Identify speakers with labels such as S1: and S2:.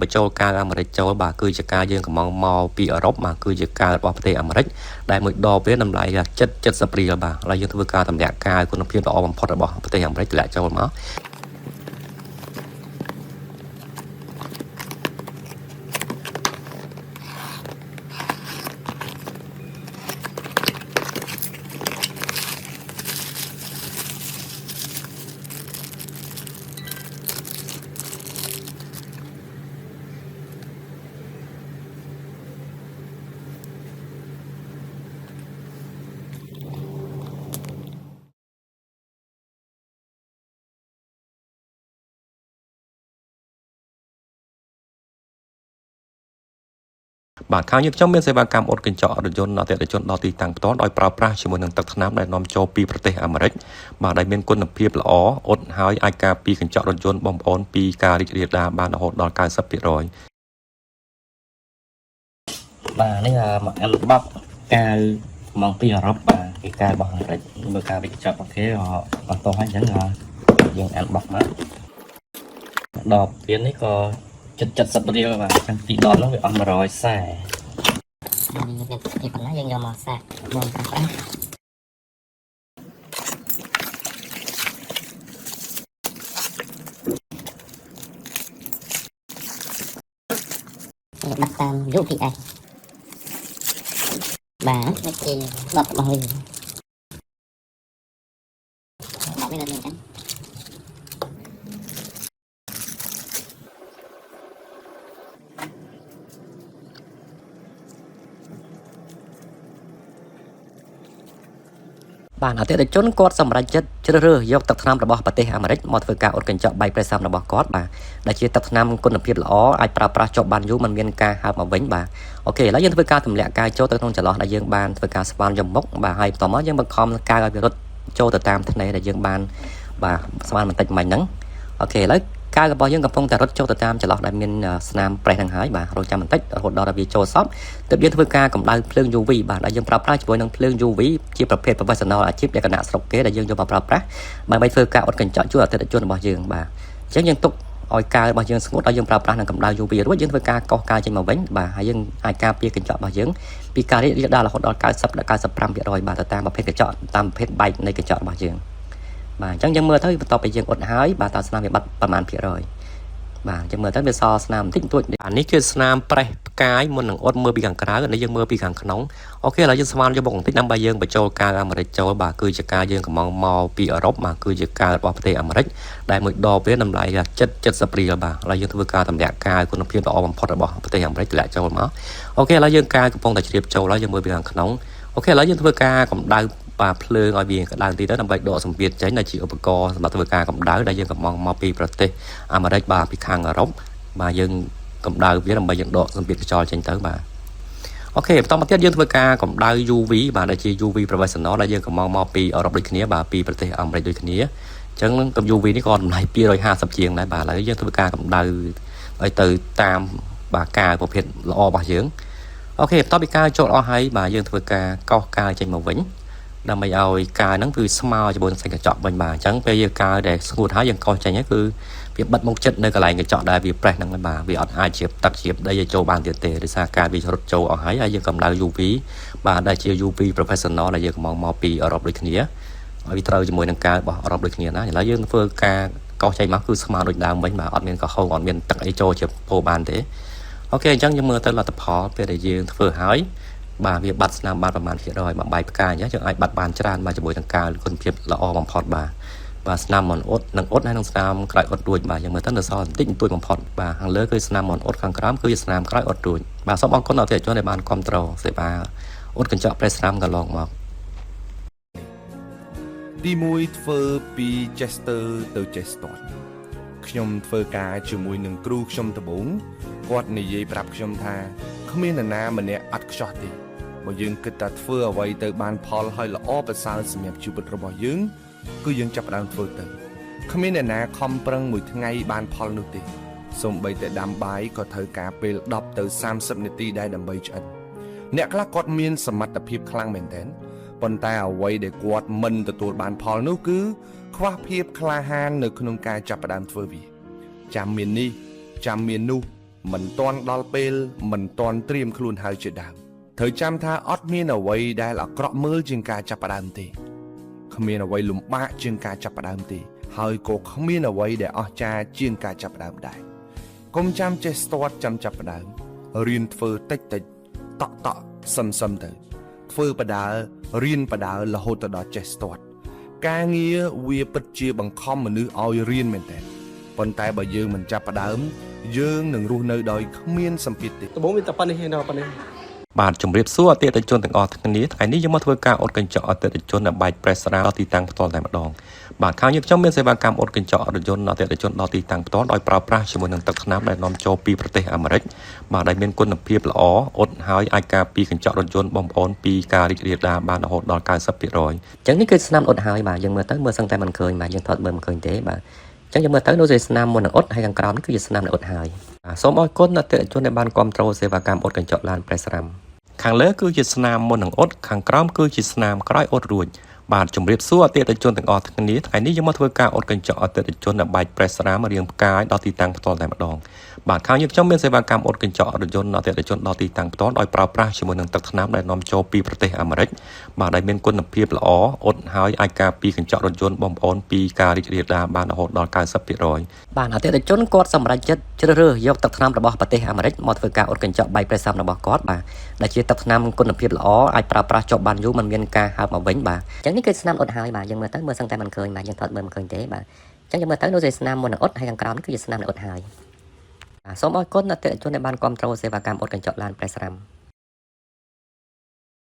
S1: បញ្ចូលការអាមេរិកចូលបាទគឺជាការយើងកំងមកពីអឺរ៉ុបបាទគឺជាការរបស់ប្រទេសអាមេរិកដែលមួយដបវាតម្លៃ70 រៀលបាទហើយយើងធ្វើការតម្លាក់ការគុណភាពល្អបំផុតរបស់ប្រទេសអាមេរិកតម្លាក់ចូលមក បាទខាងយើងខ្ញុំមានសេវាកម្មអ៊ុតកញ្ចក់រថយន្តអតិថិជនដល់ទីតាំងផ្ទាល់ដោយប្រើប្រាស់ជាមួយនឹងទឹកថ្នាំដែលនាំចូលពីប្រទេសអាមេរិកបាទដែលមានគុណភាពល្អអ៊ុតហើយអាចការពារកញ្ចក់រថយន្តបងប្អូនពីការរីករាលដាលបានរហូតដល់ 90% បាទនេះមកអាល់បាប់កាវមកពីអឺរ៉ុបបាទគេកាវរបស់អាមេរិកមើលការរីកកញ្ចក់របស់គេអត់តោះហើយអញ្ចឹងយើងអាល់បាប់មកដល់ទៀតនេះក៏70 រៀលបាទអញ្ចឹងពីដបនោះវាអស់140នេះប៉ុណ្ណាយើងយកមកសាកមកប្រើប្រាស់ដាក់តាម UPS បាទនេះជាដបរបស់វាដាក់វានៅនេះចឹងបានអតិថិជនគាត់សម្រេចចិត្តជ្រើសរើសយកទឹកថ្នាំរបស់ប្រទេសអាមេរិកមកធ្វើការអ៊ុតកញ្ចក់បែកប្រេសាំរបស់គាត់បាទដែលជាទឹកថ្នាំគុណភាពល្អអាចប្រើប្រាស់ជាប់បានយូរមិនមានការហើបមកវិញបាទអូខេឥឡូវយើងធ្វើការទម្លាក់កាយចូលទៅក្នុងចន្លោះដែលយើងបានធ្វើការស្វែងយំមុខបាទហើយបន្តមកយើងបង្ខំកាយឲ្យវារត់ចូលទៅតាមថ្នេរដែលយើងបានបាទស្វែងបន្តិចមិញហ្នឹងអូខេឥឡូវកាយរបស់យើងកំពុងតែរត់ចូលទៅតាមចន្លោះដែលមានស្នាមប្រេះហ្នឹងហើយបាទរត់ចាំបន្តិចរហូតដល់វាចូលសពទើបយើងធ្វើការកម្ដៅភ្លើង UV បាទដែលយើងប្រើប្រាស់ជាមួយនឹងភ្លើង UV ជាប្រភេទ professional អាជីពលក្ខណៈស្រុកគេដែលយើងយកមកប្រើប្រាស់ដើម្បីធ្វើការអ៊ុតកញ្ចក់ជួយអតិថិជនរបស់យើងបាទអញ្ចឹងយើងទុកឲ្យកាយរបស់យើងស្ងួតឲ្យយើងប្រើប្រាស់នឹងកម្ដៅ UV រួចយើងធ្វើការកោសកាយចេញមកវិញបាទហើយយើងអាចការពារកញ្ចក់របស់យើងពីការរីករាលដាលរហូតដល់ 90 ដល់ 95% បាទទៅតាមប្រភេទកញ្ចក់តាមប្រភេទបែកនៃកញ្ចក់របស់យើងបាទអញ្ចឹងយើងមើលទៅបន្ទាប់ពីយើងអ៊ុតហើយបាទតើស្នាមវាបាត់ប្រមាណភាគរយបាទចាំមើលទៅវាសល់ស្នាមបន្តិចបន្តួចនេះគឺស្នាមប្រេះផ្កាយមុននឹងអ៊ុតមើលពីខាងក្រៅនេះយើងមើលពីខាងក្នុងអូខេឥឡូវយើងស្មានយកមុខបន្តិចដើម្បីយើងបញ្ចូលការអាមេរិកចូលបាទគឺជាការយើងកំងមកពីអឺរ៉ុបបាទគឺជាការរបស់ប្រទេសអាមេរិកដែលមួយដបវាតម្លៃ70 រៀលបាទឥឡូវយើងធ្វើការតម្លាក់ការគុណភាពល្អបំផុតរបស់ប្រទេសអាមេរិកតម្លាក់ចូលមកអូខេឥឡូវយើងការកំពុងតែជ្រាបចូលហើយយើងមើលពីខាងក្នុងអូខេឥឡូវយើងធ្វើការកម្ដៅបាទភ្លើងឲ្យវាក្តៅបន្តិចទៅដើម្បីដកសម្ពាធចេញដែលជាឧបករណ៍សម្រាប់ធ្វើការកម្ដៅដែលយើងកំងមកពីប្រទេសអាមេរិកបាទពីខាងអឺរ៉ុបបាទយើងកម្ដៅវាដើម្បីយើងដកសម្ពាធខ្យល់ចេញទៅបាទអូខេបន្តមកទៀតយើងធ្វើការកម្ដៅ UV បាទដែលជា UV professional ដែលយើងកំងមកពីអឺរ៉ុបដូចគ្នាបាទពីប្រទេសអាមេរិកដូចគ្នាអញ្ចឹងកំ UV នេះក៏តម្លៃ250ជាងដែរបាទឥឡូវយើងធ្វើការកម្ដៅឲ្យទៅតាមបាទការប្រភេទល្អរបស់យើងអូខេបន្ទាប់ពីការចូលអស់ហើយបាទយើងធ្វើការកោសកាយចេញមកវិញដើម្បីឲ្យកាយហ្នឹងគឺស្មើជាមួយនឹងសាច់កញ្ចក់វិញបាទអញ្ចឹងពេលយើងកាយដែលស្ងួតហើយយើងកោសចេញហើយគឺវាបិទមុខចិត្តនៅកន្លែងកញ្ចក់ដែលវាប្រេះហ្នឹងបាទវាអត់អាចជ្រាបទឹកជ្រាបដីឲ្យចូលបានទៀតទេដោយសារការវារត់ចូលអស់ហើយយើងកម្ដៅ UV បាទដែលជា UV professional ដែលយើងកំងមកពីអឺរ៉ុបដូចគ្នាឲ្យវាត្រូវជាមួយនឹងការរបស់អឺរ៉ុបដូចគ្នាណាឥឡូវយើងធ្វើការកោសចេញមកគឺស្មើដូចដើមវិញបាទអត់មានកោះហូរអត់មានទឹកអីចូលជាពោបានទេអូខេអញ្ចឹងយើងមើលទៅលទ្ធផលពេលដែលយើងធ្វើហើយបាទវាបាត់ស្នាមបានប្រមាណភាគរយមួយបែកផ្កាអញ្ចឹងយើងអាចបាត់បានច្រើនបាទជាមួយនឹងការគុណភាពល្អបំផុតបាទស្នាមមុនអ៊ុតនឹងអ៊ុតហើយនឹងស្នាមក្រោយអ៊ុតរួចបាទយើងមើលទៅនៅសល់បន្តិចបន្តួចបំផុតបាទខាងលើគឺស្នាមមុនអ៊ុតខាងក្រោមគឺជាស្នាមក្រោយអ៊ុតរួចបាទសូមអរគុណដល់អតិថិជនដែលបានគាំទ្រសេវាអ៊ុតកញ្ចក់ប្រេះស្នាមកន្លងមក
S2: ទី1ធ្វើពី Chester ទៅ Chester ខ្ញុំធ្វើការជាមួយនឹងគ្រូខ្ញុំដំបូងគាត់និយាយប្រាប់ខ្ញុំថាគ្មាននរណាម្នាក់អត់ខ្ចោះទេបើយើងគិតតែធ្វើអ្វីទៅបានផលហើយល្អប្រសើរសម្រាប់ជីវិតរបស់យើងគឺយើងចាប់ផ្ដើមធ្វើទៅគ្មានអ្នកណាខំប្រឹងមួយថ្ងៃបានផលនោះទេសូម្បីតែដាំបាយក៏ត្រូវការពេល10ទៅ30នាទីដែរដើម្បីឆ្អិនអ្នកខ្លះគាត់មានសមត្ថភាពខ្លាំងមែនទែនប៉ុន្តែអ្វីដែលគាត់មិនទទួលបានផលនោះគឺខ្វះភាពក្លាហាននៅក្នុងការចាប់ផ្ដើមធ្វើវាចាំមាននេះចាំមាននោះ មិនទាន់ដល់ពេលមិនទាន់ត្រៀមខ្លួនហើយជាដើមត្រូវចាំថាអត់មានអ្វីដែលអាក្រក់មើលជាងការចាប់ផ្ដើមទេគ្មានអ្វីលំបាកជាងការចាប់ផ្ដើមទេហើយក៏គ្មានអ្វីដែលអស្ចារ្យជាងការចាប់ផ្ដើមដែរកុំចាំចេះស្ទាត់ចាំចាប់ផ្ដើមរៀនធ្វើតិចតិចតក់តក់សឹមសឹមទៅធ្វើបដារៀនបដារហូតទៅដល់ចេះស្ទាត់ការងារវាពិតជាបង្ខំមនុស្សឲ្យរៀនមែនតើប៉ុន្តែបើយើងមិនចាប់ផ្ដើមយើងនឹងរស់នៅដោយគ្មានសម្ពាធទេ
S3: ដំបូងមានតែប៉ុណ្្នេះទេប៉ុណ្្នេះ
S1: បាទជំរាបសួរអតិថិជនទាំងអស់គ្នាថ្ងៃនេះយើងមកធ្វើការអ៊ុតកញ្ចក់អតិថិជននៅបែកប្រេសរ៉ាដល់ទីតាំងផ្ទាល់តែម្ដងបាទខាងយើងខ្ញុំមានសេវាកម្មអ៊ុតកញ្ចក់រថយន្តអតិថិជនដល់ទីតាំងផ្ទាល់ដោយប្រើប្រាស់ជាមួយនឹងទឹកថ្នាំដែលនាំចូលពីប្រទេសអាមេរិកបាទដែលមានគុណភាពល្អអ៊ុតហើយអាចការពារកញ្ចក់រថយន្តបងប្អូនពីការរីករាលដាលបានរហូតដល់ 90% អញ្ចឹងនេះគឺស្នាមអ៊ុតហើយបាទយើងមើលទៅមើលសឹងតែមិនឃើញបាទយើងថតមើលមិនឃើញទេបាទអញ្ចឹងយើងមើលទៅនោះជាស្នាមមុននឹងអ៊ុតហើយខាងក្រោមនេះគឺជាស្នាមនៃអ៊ុតហើយសូមអរគុណអតិថិជនដែលបានគាំទ្រសេវាកម្មអ៊ុតកញ្ចក់ឡានប្រេសរ៉ាំខាងលើគឺជាស្នាមមុននឹងអ៊ុតខាងក្រោមគឺជាស្នាមក្រោយអ៊ុតរួចបាទជំរាបសួរអតិថិជនទាំងអស់គ្នាថ្ងៃនេះយើងមកធ្វើការអ៊ុតកញ្ចក់អតិថិជននៅបែកប្រេសរ៉ាមរៀងផ្កាយដល់ទីតាំងផ្ទាល់តែម្ដងបាទខាងយើងខ្ញុំមានសេវាកម្មអ៊ុតកញ្ចក់រថយន្តអតិថិជនដល់ទីតាំងផ្ទាល់ដោយប្រើប្រាស់ជាមួយនឹងទឹកថ្នាំដែលនាំចូលពីប្រទេសអាមេរិកបាទដែលមានគុណភាពល្អអ៊ុតហើយអាចការពារកញ្ចក់រថយន្តបងប្អូនពីការរីករាលដាលបានរហូតដល់ 90% បាទអតិថិជនគាត់សម្រេចចិត្តជ្រើសរើសយកទឹកថ្នាំរបស់ប្រទេសអាមេរិកមកធ្វើការអ៊ុតកញ្ចក់បែកប្រេសរ៉ាមរបស់គាត់បាទដែលជាទឹកថ្នាំគុណភាពល្អអាចប្រើប្រាស់ជាប់បានយូរមិនមានការហើបមកវិញបាទអញ្ចឹងនេះគឺស្នាមអ៊ុតហើយបាទយើងមើលទៅមើលសឹងតែមិនឃើញបាទយើងថតមើលមិនឃើញទេបាទអញ្ចឹងយើងមើលទៅនោះជាស្នាមមុននឹងអ៊ុតហើយខាងក្រោមនេះគឺជាស្នាមនៃអ៊ុតហើយសូមអរគុណអតិថិជនដែលបានគាំទ្រសេវាកម្មអ៊ុតកញ្ចក់ឡានប្រេសរ៉ាំ